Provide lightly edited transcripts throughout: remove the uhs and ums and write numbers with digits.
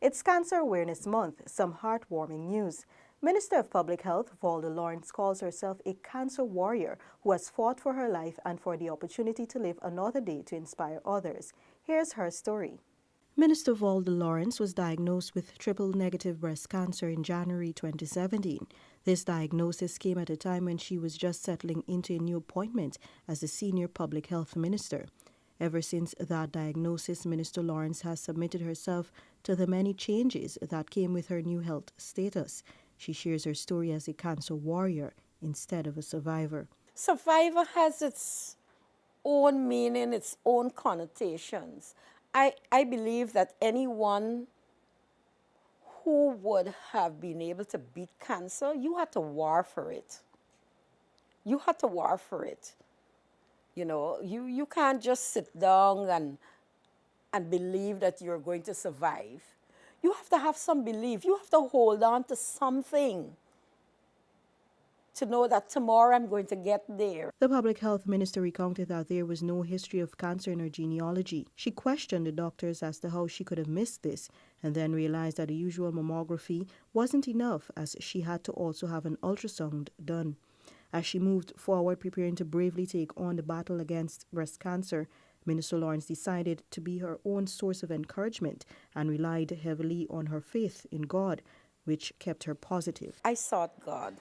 It's Cancer Awareness Month. Some heartwarming news. Minister of Public Health, Valda Lawrence, calls herself a cancer warrior who has fought for her life and for the opportunity to live another day to inspire others. Here's her story. Minister Valda Lawrence was diagnosed with triple-negative breast cancer in January 2017. This diagnosis came at a time when she was just settling into a new appointment as the senior public health minister. Ever since that diagnosis, Minister Lawrence has submitted herself to the many changes that came with her new health status. She shares her story as a cancer warrior instead of a survivor. Survivor has its own meaning, its own connotations. I believe that anyone who would have been able to beat cancer, you had to war for it. You had to war for it. You know, you can't just sit down and believe that you're going to survive. You have to have some belief. You have to hold on to something to know that tomorrow I'm going to get there. The public health minister recounted that there was no history of cancer in her genealogy. She questioned the doctors as to how she could have missed this, and then realized that the usual mammography wasn't enough, as she had to also have an ultrasound done. As she moved forward, preparing to bravely take on the battle against breast cancer, Minister Lawrence decided to be her own source of encouragement and relied heavily on her faith in God, which kept her positive. I sought God.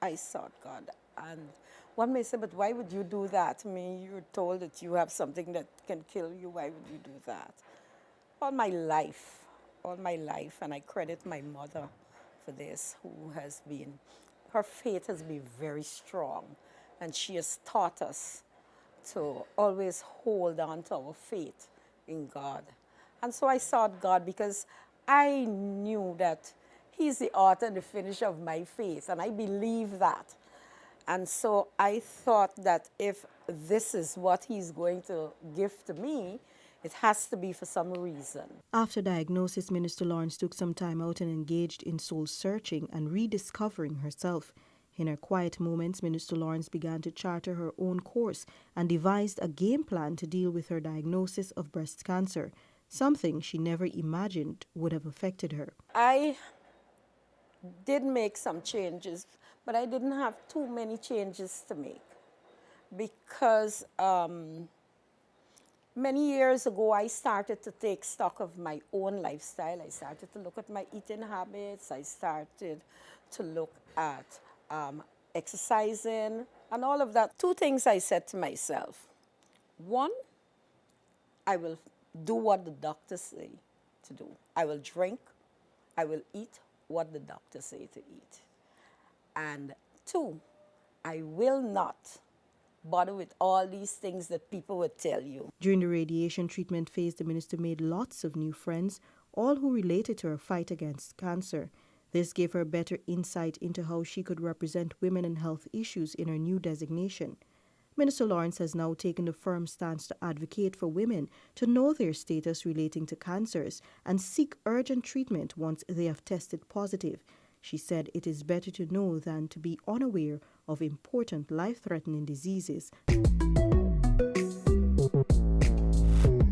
And one may say, but why would you do that? I mean, you're told that you have something that can kill you. Why would you do that? All my life, and I credit my mother for this, who has been, her faith has been very strong, and she has taught us to always hold on to our faith in God. And so I sought God because I knew that He's the author and the finisher of my faith, and I believe that. And so I thought that if this is what He's going to give to me, it has to be for some reason. After diagnosis, Minister Lawrence took some time out and engaged in soul-searching and rediscovering herself. In her quiet moments, Minister Lawrence began to charter her own course and devised a game plan to deal with her diagnosis of breast cancer, something she never imagined would have affected her. I did make some changes, but I didn't have too many changes to make because many years ago I started to take stock of my own lifestyle. I started to look at my eating habits. I started to look at exercising and all of that. Two things I said to myself. One, I will do what the doctors say to do. I will drink, I will eat what the doctors say to eat. And two, I will not bother with all these things that people would tell you. During the radiation treatment phase, the minister made lots of new friends, all who related to her fight against cancer. This gave her better insight into how she could represent women and health issues in her new designation. Minister Lawrence has now taken a firm stance to advocate for women to know their status relating to cancers and seek urgent treatment once they have tested positive. She said it is better to know than to be unaware of important life-threatening diseases.